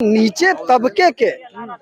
नीचे तबके के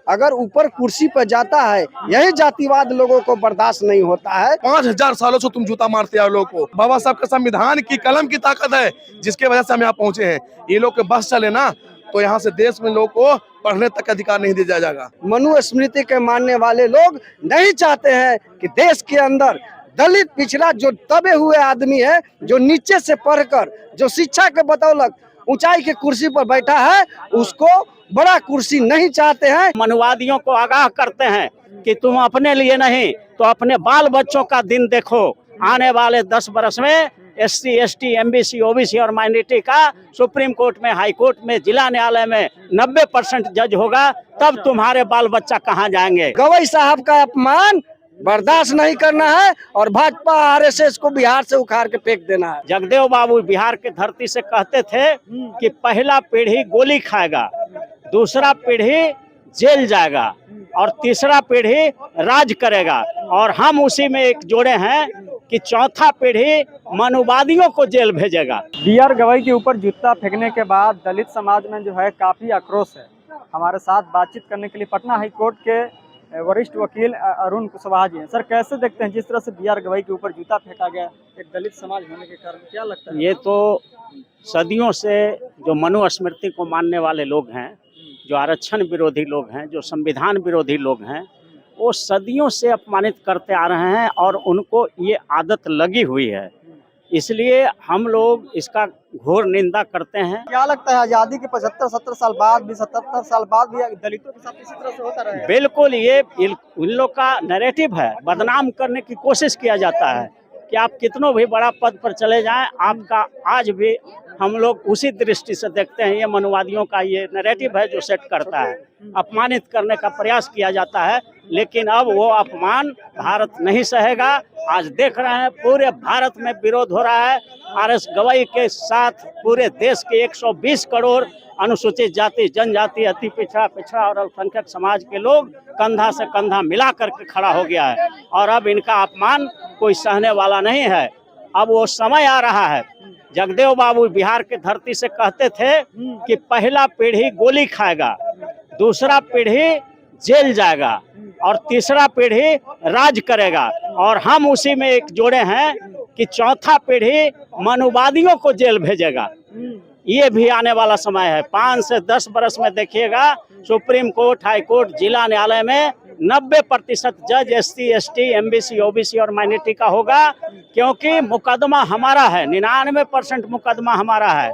अगर ऊपर कुर्सी पर जाता है, यही जातिवाद लोगों को बर्दाश्त नहीं होता है। 5000 सालों से तुम जूता मारते हो लोगों को। बाबा साहब के संविधान की कलम की ताकत है जिसके वजह से हम यहाँ पहुंचे हैं। ये लोग के बस चले ना तो यहाँ से देश में लोग को पढ़ने तक अधिकार नहीं दिया जाएगा। मनुस्मृति के मानने वाले लोग नहीं चाहते हैं कि देश के अंदर दलित पिछड़ा जो दबे हुए आदमी है, जो नीचे से पढ़कर जो शिक्षा के बदौलत ऊंचाई के कुर्सी पर बैठा है, उसको बड़ा कुर्सी नहीं चाहते हैं। मनुवादियों को आगाह करते हैं कि तुम अपने लिए नहीं तो अपने बाल बच्चों का दिन देखो। आने वाले 10 वर्ष में SC, ST, MBC, OBC और माइनॉरिटी का सुप्रीम कोर्ट में, हाई कोर्ट में, जिला न्यायालय में 90% जज होगा, तब तुम्हारे बाल बच्चा कहाँ जाएंगे। गवई साहब का अपमान बर्दाश्त नहीं करना है और भाजपा RSS को बिहार से उखाड़ के फेंक देना है। जगदेव बाबू बिहार की धरती से कहते थे कि पहला पीढ़ी गोली खाएगा, दूसरा पीढ़ी जेल जाएगा और तीसरा पीढ़ी राज करेगा, और हम उसी में एक जोड़े हैं कि चौथा पीढ़ी मनुवादियों को जेल भेजेगा। BR गवई के ऊपर जूता फेंकने के बाद दलित समाज में जो है काफ़ी आक्रोश है। हमारे साथ बातचीत करने के लिए पटना हाई कोर्ट के वरिष्ठ वकील अरुण कुशवाहा जी हैं। सर, कैसे देखते हैं जिस तरह से BR गवई के ऊपर जूता फेंका गया एक दलित समाज होने के कारण, क्या लगता है? ये तो सदियों से जो मनुस्मृति को मानने वाले लोग हैं, जो आरक्षण विरोधी लोग हैं, जो संविधान विरोधी लोग हैं, वो सदियों से अपमानित करते आ रहे हैं और उनको ये आदत लगी हुई है। इसलिए हम लोग इसका घोर निंदा करते हैं। क्या लगता है आज़ादी के 75-70 साल बाद भी, 77 साल बाद भी दलितों के साथ इसी तरह से होता रहा है? बिल्कुल, ये इन लोग का नैरेटिव है। बदनाम करने की कोशिश किया जाता है कि आप कितनों भी बड़ा पद पर चले जाएं, आपका आज भी हम लोग उसी दृष्टि से देखते हैं। ये मनुवादियों का ये नैरेटिव है जो सेट करता है, अपमानित करने का प्रयास किया जाता है, लेकिन अब वो अपमान भारत नहीं सहेगा। आज देख रहे हैं पूरे भारत में विरोध हो रहा है। RS गवई के साथ पूरे देश के 120 करोड़ अनुसूचित जाति, जनजाति, अति पिछड़ा और अल्पसंख्यक समाज के लोग कंधा से कंधा मिला करके खड़ा हो गया है, और अब इनका अपमान कोई सहने वाला नहीं है। अब वो समय आ रहा है। जगदेव बाबू बिहार की धरती से कहते थे कि पहला पीढ़ी गोली खाएगा, दूसरा पीढ़ी जेल जाएगा और तीसरा पीढ़ी राज करेगा, और हम उसी में एक जोड़े हैं कि चौथा पीढ़ी मनुवादियों को जेल भेजेगा। ये भी आने वाला समय है। 5 से 10 वर्ष में देखिएगा सुप्रीम कोर्ट, हाई कोर्ट, जिला न्यायालय में 90% जज SC, ST, MBC, OBC और माइनॉरिटी का होगा, क्योंकि मुकदमा हमारा है। 99% मुकदमा हमारा है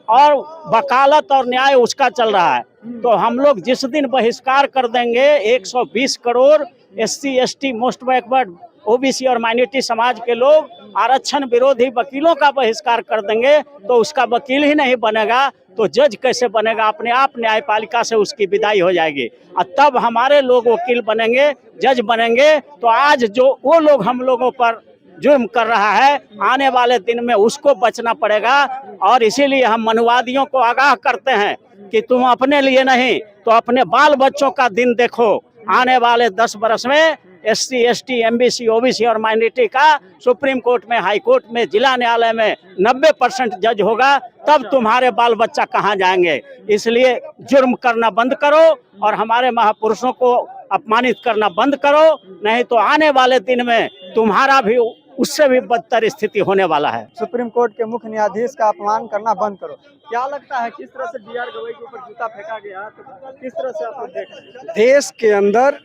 और वकालत और न्याय उसका चल रहा है। तो हम लोग जिस दिन बहिष्कार कर देंगे 120 crore SC, ST, most backward, OBC और माइनॉरिटी समाज के लोग आरक्षण विरोधी वकीलों का बहिष्कार कर देंगे, तो उसका वकील ही नहीं बनेगा तो जज कैसे बनेगा? अपने आप न्यायपालिका से उसकी विदाई हो जाएगी, और तब हमारे लोग वकील बनेंगे, जज बनेंगे। तो आज जो वो लोग हम लोगों पर जुर्म कर रहा है, आने वाले दिन में उसको बचना पड़ेगा। और इसीलिए हम मनुवादियों को आगाह करते हैं कि तुम अपने लिए नहीं तो अपने बाल बच्चों का दिन देखो। आने वाले 10 वर्ष में SC, ST, MBC, OBC और माइनॉरिटी का सुप्रीम कोर्ट में, हाई कोर्ट में, जिला न्यायालय में 90% जज होगा, तब तुम्हारे बाल बच्चा कहाँ जाएंगे। इसलिए जुर्म करना बंद करो और हमारे महापुरुषों को अपमानित करना बंद करो, नहीं तो आने वाले दिन में तुम्हारा भी उससे भी बदतर स्थिति होने वाला है। सुप्रीम कोर्ट के मुख्य न्यायाधीश का अपमान करना बंद करो। क्या लगता है किस तरह से BR गवई के ऊपर जूता फेंका गया, तो किस तरह से आप लोग देख रहे हैं? देश के अंदर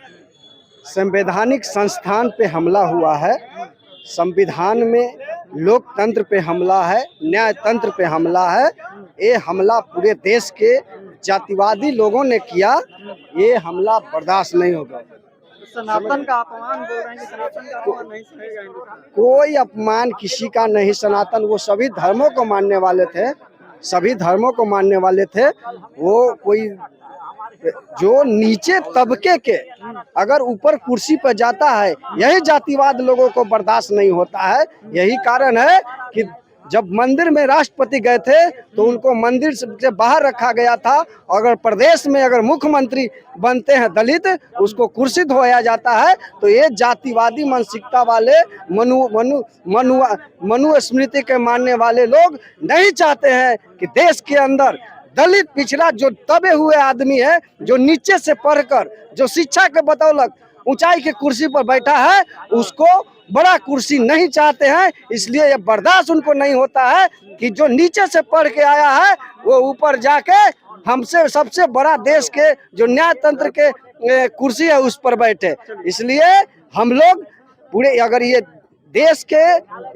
संवैधानिक संस्थान पे हमला हुआ है, संविधान में लोकतंत्र पे हमला है, न्यायतंत्र पे हमला है। ये हमला पूरे देश के जातिवादी लोगों ने किया, ये हमला बर्दाश्त नहीं होगा। सनातन का अपमान बोल रहे हैं कि सनातन का अपमान नहीं सहेगा हिंदुस्तान। कोई अपमान किसी का नहीं। सनातन वो सभी धर्मों को मानने वाले थे, सभी धर्मों को मानने वाले थे। वो कोई जो नीचे तबके के अगर ऊपर कुर्सी पर जाता है, यही जातिवाद लोगों को बर्दाश्त नहीं होता है। यही कारण है कि जब मंदिर में राष्ट्रपति गए थे तो उनको मंदिर से बाहर रखा गया था। अगर प्रदेश में अगर मुख्यमंत्री बनते हैं दलित, उसको कुर्सी धोया जाता है। तो ये जातिवादी मानसिकता वाले मनुस्मृति के मानने वाले लोग नहीं चाहते हैं कि देश के अंदर दलित पिछड़ा जो दबे हुए आदमी है, जो नीचे से पढ़कर, जो शिक्षा के बदौलत ऊंचाई के कुर्सी पर बैठा है, उसको बड़ा कुर्सी नहीं चाहते हैं। इसलिए ये बर्दाश्त उनको नहीं होता है कि जो नीचे से पढ़ के आया है वो ऊपर जाके हमसे सबसे बड़ा देश के जो न्याय तंत्र के कुर्सी है उस पर बैठे। इसलिए हम लोग पूरे, अगर ये देश के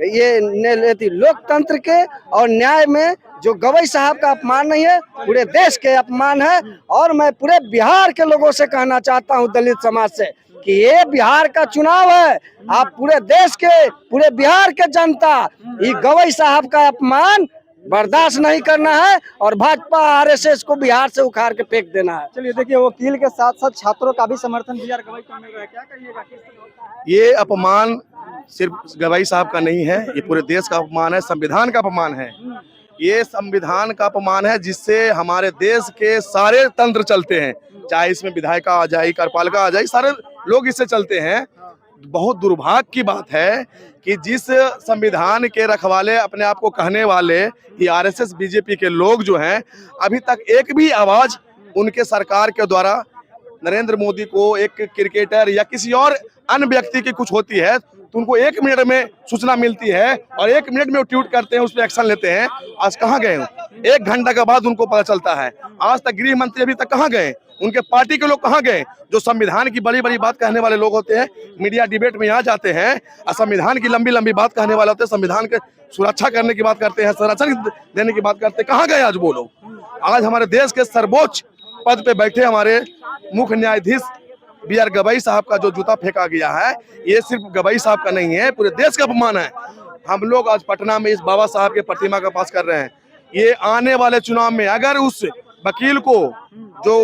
ये लोकतंत्र के और न्याय में जो गवई साहब का अपमान नहीं है, पूरे देश के अपमान है। और मैं पूरे बिहार के लोगों से कहना चाहता हूं, दलित समाज से, कि ये बिहार का चुनाव है। आप पूरे देश के, पूरे बिहार के जनता ये गवई साहब का अपमान बर्दाश्त नहीं करना है और भाजपा आरएसएस को बिहार से उखाड़ के फेंक देना है। चलिए देखिए, वकील के साथ साथ छात्रों का भी समर्थन बी आर गवई को मिल रहा है, क्या कहिएगा? ये अपमान सिर्फ गवाई साहब का नहीं है, ये पूरे देश का अपमान है, संविधान का अपमान है। ये संविधान का अपमान है जिससे हमारे देश के सारे तंत्र चलते हैं, चाहे इसमें विधायिका आ जाए, कार्यपालिका आ जाए, सारे लोग इससे चलते हैं। बहुत दुर्भाग्य की बात है कि जिस संविधान के रखवाले अपने आप को कहने वाले ये आरएसएस बीजेपी के लोग जो हैं, अभी तक एक भी आवाज उनके सरकार के द्वारा नरेंद्र मोदी को, एक क्रिकेटर या किसी और अन्य व्यक्ति की कुछ होती है तो उनको 1 मिनट में सूचना मिलती है और 1 मिनट में वो ट्वीट करते हैं, उस पर एक्शन लेते हैं। आज कहाँ गए? 1 घंटा के बाद उनको पता चलता है। आज तक गृह मंत्री अभी तक कहाँ गए? उनके पार्टी के लोग कहाँ गए? जो संविधान की बड़ी बड़ी बात कहने वाले लोग होते हैं, मीडिया डिबेट में आ जाते हैं और संविधान की लंबी लंबी बात कहने वाले होते हैं, संविधान के सुरक्षा करने की बात करते हैं, संरक्षण देने की बात करते हैं, कहाँ गए आज वो लोग? आज हमारे देश के सर्वोच्च पद पे बैठे हमारे मुख्य न्यायाधीश बी आर गवई साहब का जो जूता फेंका गया है, ये सिर्फ गवई साहब का नहीं है, पूरे देश का अपमान है। हम लोग आज पटना में इस बाबा साहब के प्रतिमा का पास कर रहे हैं। ये आने वाले चुनाव में अगर उस वकील को, जो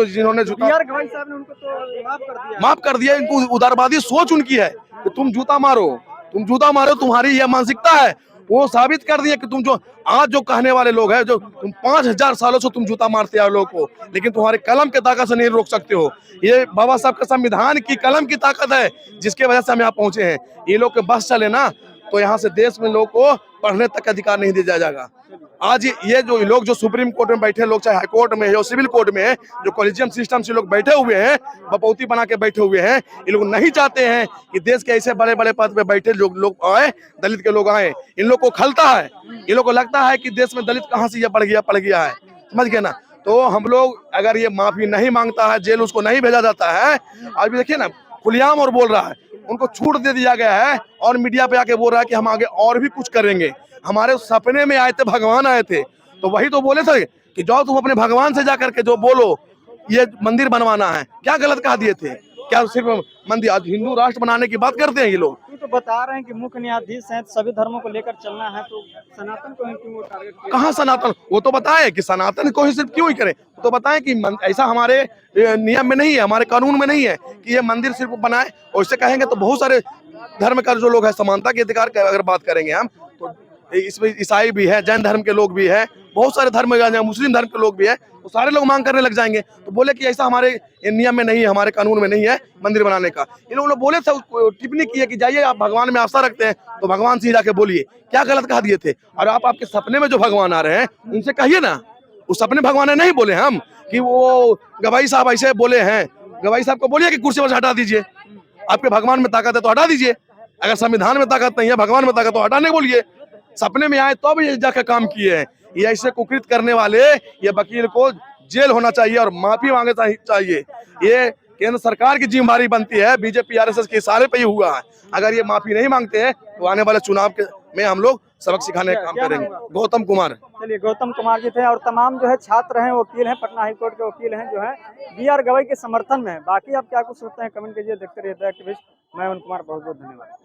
जिन्होंने जूता, बी आर गवई साहब ने उनको तो माफ कर दिया, इनको उदारवादी सोच उनकी है कि तुम जूता मारो, तुम्हारी यह मानसिकता है। वो साबित कर दिया कि तुम जो कहने वाले लोग हैं, जो तुम 5000 सालों से तुम जूता मारते हो लोगों को, लेकिन तुम्हारे कलम के ताकत से नहीं रोक सकते हो। ये बाबा साहब का संविधान की कलम की ताकत है जिसके वजह से हम यहाँ पहुंचे हैं। ये लोग के बस चले ना तो यहाँ से देश में लोग को पढ़ने तक अधिकार नहीं दिया जाएगा। आज ये जो लोग जो सुप्रीम कोर्ट में बैठे लोग, चाहे हाई कोर्ट में है या सिविल कोर्ट में है, जो कॉलेजियम सिस्टम से लोग बैठे हुए हैं, बपौती बना के बैठे हुए हैं, ये लोग नहीं चाहते हैं कि देश के ऐसे बड़े बड़े पद पे बैठे लोग आए, दलित के लोग आए। इन लोग को खलता है, इन लोग को लगता है कि देश में दलित कहाँ से ये पड़ गया है, समझ गए ना? तो हम लोग, अगर ये माफी नहीं मांगता है, जेल उसको नहीं भेजा जाता है, आज भी देखिए ना खुलेआम और बोल रहा है, उनको छूट दे दिया गया है और मीडिया पे आके बोल रहा है कि हम आगे और भी कुछ करेंगे। हमारे सपने में आए थे, भगवान आए थे, तो वही तो बोले थे कि जाओ तुम अपने भगवान से जाकर के जो बोलो, ये मंदिर बनवाना है। क्या गलत कहा दिए थे? क्या सिर्फ मंदिर, आज हिंदू राष्ट्र बनाने की बात करते हैं ये लोग। तो बता रहे हैं कि मुख्य न्यायाधीश हैं, सभी धर्मों को लेकर चलना है, तो सनातन को ही क्यों टारगेट किया? कहाँ सनातन? वो तो बताए कि सनातन को ही सिर्फ क्यों ही करें, तो बताएं कि ऐसा हमारे नियम में नहीं है, हमारे कानून में नहीं है कि ये मंदिर सिर्फ बनाए। और इससे कहेंगे तो बहुत सारे धर्म का जो लोग है, समानता के अधिकार की अगर बात करेंगे हम, तो इसमें ईसाई भी है, जैन धर्म के लोग भी है, बहुत सारे धर्म, मुस्लिम धर्म के लोग भी है, तो सारे लोग मांग करने लग जाएंगे। तो बोले कि ऐसा हमारे नियम में नहीं है, हमारे कानून में नहीं है मंदिर बनाने का। इन लोगों ने बोले थे, टिप्पणी की है कि जाइए आप भगवान में आस्था रखते हैं तो भगवान से ही जाके बोलिए। क्या गलत कहा दिए थे? और आपके सपने में जो भगवान आ रहे हैं उनसे कहिए ना, उस सपने भगवान नहीं बोले हम कि वो गवाई साहब ऐसे बोले हैं। गवाई साहब को बोलिए कि कुर्सी पर से हटा दीजिए, आपके भगवान में ताकत है तो हटा दीजिए। अगर संविधान में ताकत नहीं है, भगवान में ताकत, तो हटाने बोलिए। सपने में आए तो ये जाकर काम किए हैं। ये ऐसे कुकृत करने वाले ये वकील को जेल होना चाहिए और माफी मांगे चाहिए। ये केंद्र सरकार की जिम्मेदारी बनती है, बीजेपी आरएसएस के इशारे पे ही हुआ है। अगर ये माफी नहीं मांगते हैं तो आने वाले चुनाव में हम लोग सबक सिखाने का काम करेंगे। गौतम कुमार। चलिए, गौतम कुमार जी थे और तमाम जो है छात्र हैं, वकील हैं, पटना हाईकोर्ट के वकील हैं, जो है बी आर गवई के समर्थन में है। बाकी आप क्या कुछ सोचते हैं कमेंट कीजिए। देखते रहिए द एक्टिविस्ट। मैं अमन कुमार, बहुत बहुत धन्यवाद।